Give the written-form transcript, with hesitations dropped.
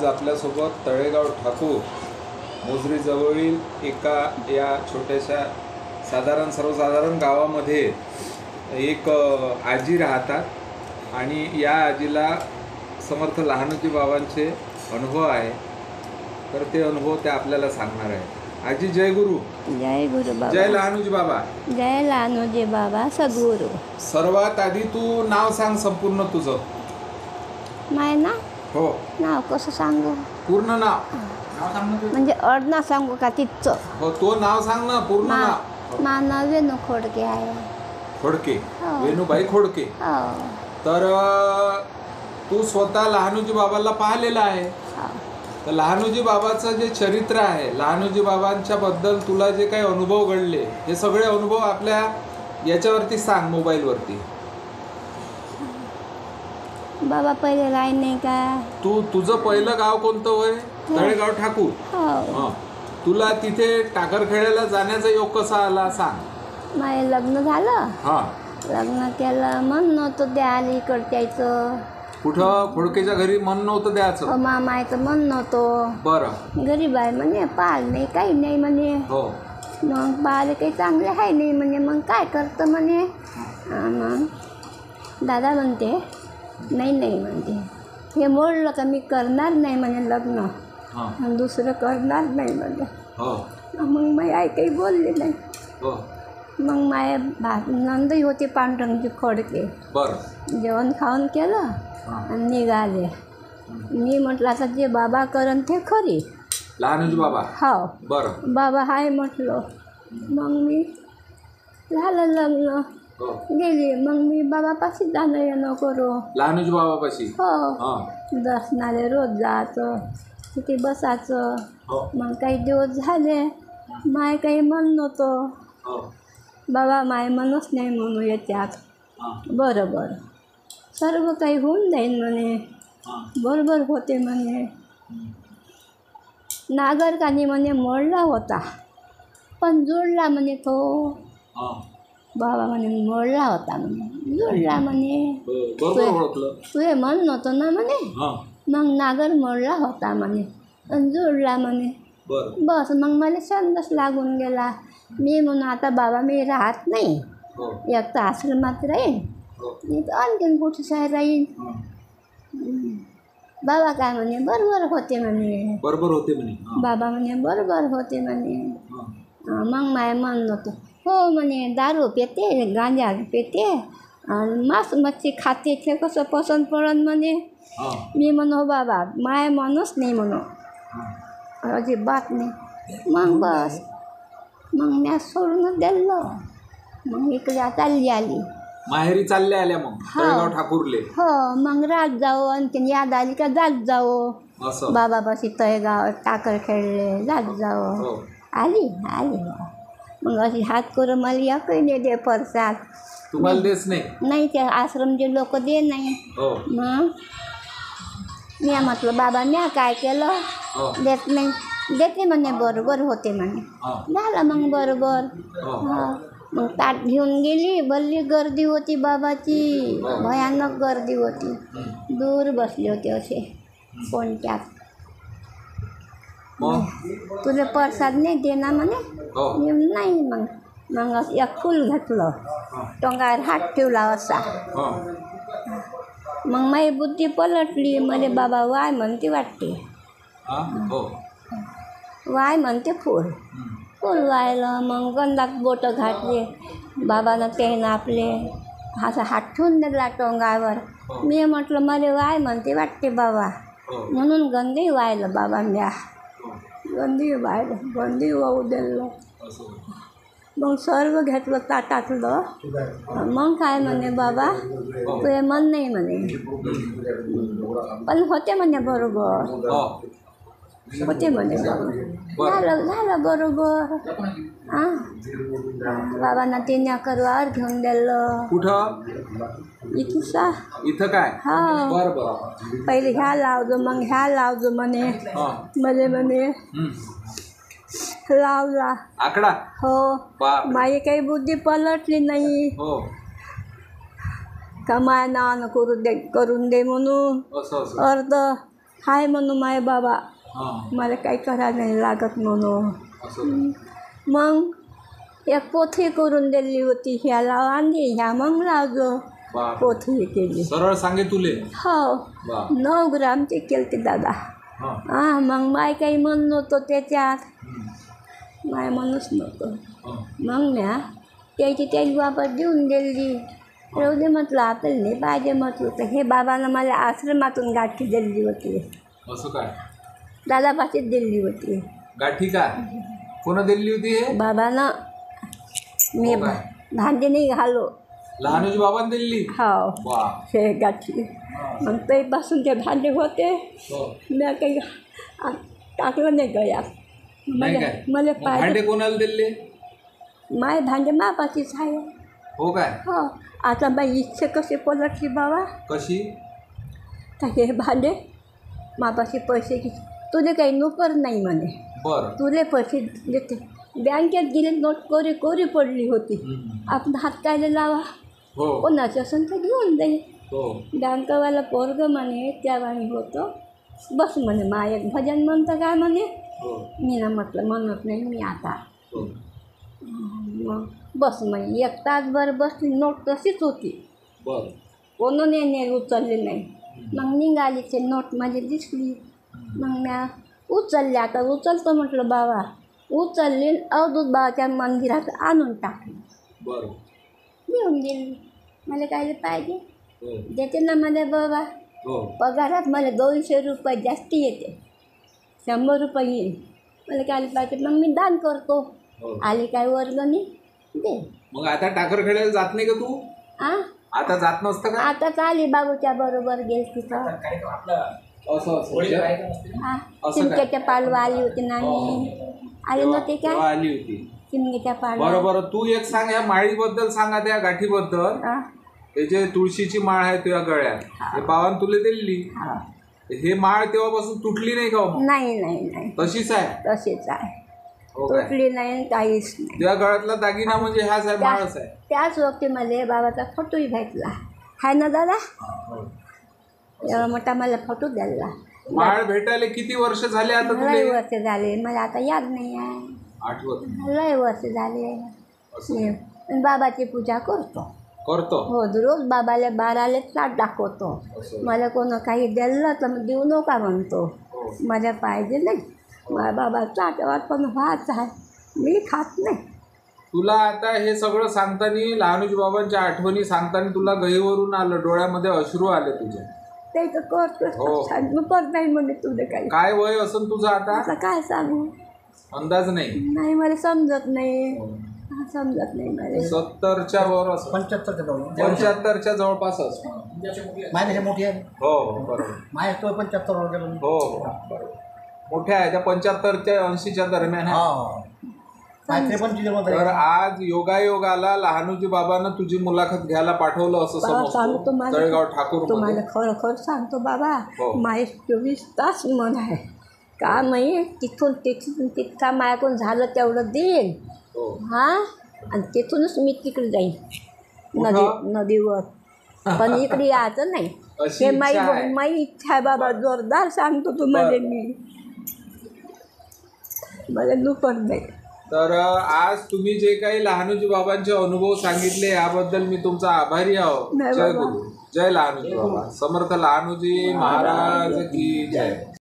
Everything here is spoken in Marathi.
आपल्यासोबत तळेगाव ठाकूर मोजरी जवळील एका या छोट्याशा सर्वसाधारण गावामध्ये एक आजी राहतात आणि या आजीला समर्थ लहानोजी बाबांचे अनुभव आहे. तर ते अनुभव ते आपल्याला सांगणार आहे. आजी जय गुरु. जय गुरु बाबा. जय लहानोजी बाबा. जय लहानोजी बाबा सद्गुरू. सर्वात आधी तू नाव सांग संपूर्ण तुझं. माय ना हो. नाव कसं सांगू? पूर्ण नाव म्हणजे अर्धा सांगू का तिथचं? हो, तो नाव सांग ना, पूर्ण नाव. नाव वेणू खोडके आहे. खोडके. हो. वेणूबाई खोडके. हो. तर तू स्वतः लहानोजी बाबाला पाहिलेलं आहे. हो. तर लहानोजी बाबाचं जे चरित्र आहे, लहानोजी बाबांच्या बद्दल तुला जे काही अनुभव घडले, हे सगळे अनुभव आपल्या याच्यावरती सांग, मोबाईलवरती. बाबा पहिले राही नाही का? तुझं पहिलं गाव कोणतं होय? तळेगाव ठाकूर. हो. तुला तिथे टाकरखेड्याला जाण्याचा योग कसा आला सांग. माझे लग्न झालं. हा. लग्न केलं, मन नव्हतं द्यायला इकडच्याचं. कुठं? खोडकेच्या घरी मन नव्हतं द्यायचं. मामाचं मन नव्हतं. बरं. गरीब आहे म्हणे, पाल नाही काही नाही म्हणे. हो. मग पाल काही चांगले आहे नाही म्हणे. मग काय करतं म्हणे. मग दादा म्हणते नाही म्हणते, हे मोडलं का मी करणार नाही म्हणे लग्न. दुसरं करणार नाही म्हणे. मग माझी आई काही बोलली नाही. मग माझ्या नंदही होते पांडुरंगजी खोडके. जेवण खाऊन केलं आणि निघाले. मी म्हटलं आता जे बाबा करन ते खरी. लहानोजी बाबा. हो. बरं. बाबा हाय म्हटलं. मग मी झालं लग्न. गेली. मग मी बाबापाशी जाणं येणं करू. लहानोजी बाबापाशी. हो. दर्शनाले रोज जायचं, तिथे बसायचं. मग काही दिवस झाले, माय काही मन नव्हतं. बाबा माय मनच नाही म्हणू याच्यात. बरोबर सर्व काही होऊन जाईल म्हणे. बरोबर होते म्हणे. नागरकानी म्हणे मोडला होता, पण जोडला म्हणे तो. बाबा म्हणे मोडला होता म्हणे, जोडला म्हणे. तुझे मन नव्हतं ना म्हणे. मग नागर मोडला होता म्हणे आणि जोडला म्हणे. बस. मग मला छंदच लागून गेला. मी म्हणून आता बाबा मी राहत नाही, एक तर आश्रमात राहीन, नाही तर आणखीन कुठे राहीन. बाबा काय म्हणे बरोबर होते म्हणे. बरोबर होते म्हणे. बाबा म्हणे बरोबर होते म्हणे. मग माय मन नव्हतं. हो म्हणे, दारू पिते, गांजा पिते आणि मांस मच्छी खाते, ते कसं पसंत पडन म्हणे. मी म्हणू बाबा माय मनच नाही म्हणू, अजिबात नाही. मग बस. मग मी सोडून दिलं. मग इकडे चालली आली. माहेरी चालल्या आल्या मग तळेगाव ठाकूरले. हो. मग रात जाऊ, आणखीन याद आली का जात जाऊ. बाबापाशी तळेगाव टाकर खेळले, जात जाऊ. आली. मग अशी हात करून मला एकही नाही दे परसाद. तुम्हाला देच नाही? नाही, ते आश्रमचे लोक दे नाही. मग मी म्हटलं बाबा मी काय केलं, देत नाही. देते म्हणे बरोबर होते म्हणे. झालं मग बरोबर. मग ताट घेऊन गेली. भल्ली गर्दी होती बाबाची, भयानक गर्दी होती. दूर बसले होते असे कोणत्यात. तुला प्रसाद नाही देणार म्हणे. नाही. मग एक फूल घातलं, टोंगावर हात ठेवला असा. मग माझी बुद्धी पलटली. मला बाबा वाय म्हणते वाटते. वाय म्हणते फूल वायलं. मग गंधात बोटं घातले. बाबानं त्यानं आपले असा हात ठेवून दिला टोंगावर. मी म्हटलं मला वाय म्हणते वाटते बाबा, म्हणून गंधी वायलं बाबा. म्या गंधी वाहू दिलं. मग सर्व घेतलं ताटातलं. मग काय म्हणे बाबा तुझे मन नाही म्हणे, पण होते म्हणे बरोबर. होते म्हणे. झालं बरोबर. बाबांना 3 एकरवर घेऊन दिलं. कुठं? इथं काय? हा. पहिले ह्या लावजो, मग ह्या लावजो म्हणे. म्हणे लावला आकडा. हो. माझी काही बुद्धी पलटली नाही. कमाय नावानं करून दे म्हणून अर्ध हाय म्हणून माय बाबा हां मला काही करा नाही लागत म्हणून. असं मग एक पोथी करून दिली होती, ह्याला आणली, ह्या मग लावलो बाप पोथी केली. सरळ सांगे तुले. हो वा 9 ग्रामची केली दादा. हां हां मग माय काही म्हणत नव्हतं त्याच्यात, माय म्हणूच नव्हतं. हां मग म्या त्याची वापर देऊन दिली. राहू दे म्हटलं आपल्याला नाही पाहिजे म्हटलं. तर हे बाबानं मला आश्रमातून गाठी दिली होती, असं काय दादापाशीच दिली होती गाठी का कोण दिली होती हे बाबानं. मी हो काय? भांडी नाही घालो. लहानूजी बाबांनी दिली. हो वा हे गाठी. मग तेपासून ते भांडे होते. हो मी काही टाकलं नाही गळ्यात. नाही काय मला मग पाहिजे भांडे कोणाला दिले. माय भांडे मापाचीच आहे. हो काय हो आता बाई इच्छा कशी पलटली बाबा. कशी तर हे भांडे मापाशी पैसे घे, तुले काही नोकर नाही म्हणे, बरं तुले पैसे देते. बँकेत गेले नोट कोरी कोरी पडली होती. आपण हात कायला लावा, हो कोणाचं असेल तर घेऊन दे. हो बँकवाला पोरग म्हणे त्या वाणी होतं. बस म्हणे मा एक भजन म्हणतं काय म्हणे. हो मी ना म्हटलं म्हणत नाही मी आता. हो मग बस म्हणे 1 तासभर बसली, नोट तशीच होती, बरं कोणाने नाही उचलली नाही. मग निघाली ते नोट माझी दिसली. मग म्या उचलली. आता उचलतो म्हटलं बाबा, उचलली अवधूत बाबाच्या मंदिरात आणून टाकली, बरं देऊन दिली. मला काय पाहिजे हो देते ना मला बाबा. हो पगारात मला 200 रुपये जास्ती येते, 100 रुपये येईल. मला काय पाहिजे मग मी दान करतो. हो आली काय वर्गणी दे. मग आता टाकरखेड्याला जात नाही का तू. हां आता जात नसतं का आताच आली बाबूच्या बरोबर गेली तिथं. असं हां असं चिमक्याच्या पालवा आली होती ना मी. आली नव्हती तेव्हा काय आली होती. चिमक्याच्या पालवा. बरं बरं तू एक सांग ह्या माळीबद्दल सांगा, त्या गाठीबद्दल. हां हे जे तुळशीची माळ आहे तुझ्या गळ्यात, हे बाबांनी तुला दिली. हां हे माळ तेव्हापासून तुटली नाही का हो? नाही नाही नाही तशीच आहे. तशीच आहे, हो काय तुटली नाही काहीच नाही. तुझ्या गळ्यातला दागिना म्हणजे ह्याच आहे, माळच आहे. त्याच वक्तीमध्ये बाबाचा फोटोही भेटला आहे ना दादा. एवढा मोठा मला फोटो द्यायला. माळ भेटायला किती वर्ष झाले आता लय तुला. वर्ष झाले, मला आता याद नाही आहे. आठवत लय वर्ष झाले. मी बाबाची पूजा करतो. करतो. हो रोज बाबाला 12ला ताट दाखवतो. मला कोण काही दिलं तर मग देऊ नका म्हणतो. मला पाहिजे नाही. माझ्या बाबा ताटावर पण व्हाच आहे, मी खात नाही. तुला आता हे सगळं सांगताना, लहानूजी बाबांच्या आठवणी सांगताना तुला गहीवरून आलं, डोळ्यामध्ये अश्रू आले तुझ्या. ते तर हो. करतो पण नाही म्हणे तुझं काही. काय वय असून तुझं आता आता काय सांगू, अंदाज नाही. नाही मला समजत नाही. समजत नाही मला. 70च्या वर असं, 75च्या जवळपास असं. माझ्या मोठी आहे. हो हो बरोबर. माझ्या तो 75 वर गेलो. हो हो बरोबर. मोठ्या आहे त्या 75 ते 80च्या दरम्यान आहे. हा काय पण तर आज योगायोग आला, लहानूजी बाबांना तुझी मुलाखत घ्यायला पाठवलं असं बाबा सांगतो समजतो. मला, तळेगाव ठाकूर तुम्हाला खरोखर सांगतो बाबा. हो. माय 24 तास मन आहे का नाही. तिथून तितका मायाकडून झालं तेवढं देईल. हो हां आणि तिथूनच मी तिकडे जाईन कुठं? नदीवर. पण इकडे यायचं नाही. अशी हे इच्छा आहे. माई इच्छा आहे बाबा, जोरदार सांगतो तुम्हाला मी. मला दुखत नाही. तर आज तुम्ही जे काही लहानूजी बाबांचे अनुभव सांगितले याबद्दल मी तुमचा आभारी आहो. नाही जय बाबा. गुरु, जय लहानूजी बाबा. समर्थ लहानूजी महाराज की जय.